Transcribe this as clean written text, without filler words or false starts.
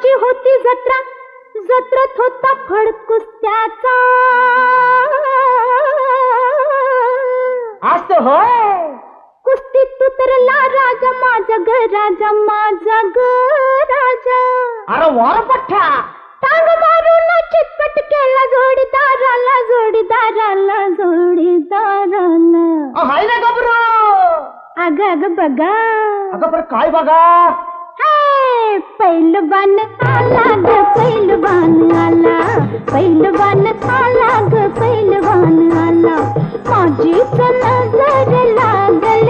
गावची होती जत्रा, जत्रत होता फड कुस्त्याचा. असं होय. कुस्तीत उतरला राजा माझा ग राजा, माझा ग राजा. अरे वार पठ्ठा. टांग मारून चितपट केला जोडीदाराला, जोडीदाराला, जोडीदाराला. हाय ना गबरू. अग अग बघा. अगं बरं काय बघा. पैलवान आला ग पैलवान आला, पैलवान आला ग पैलवान आला. माझीच नजर लागल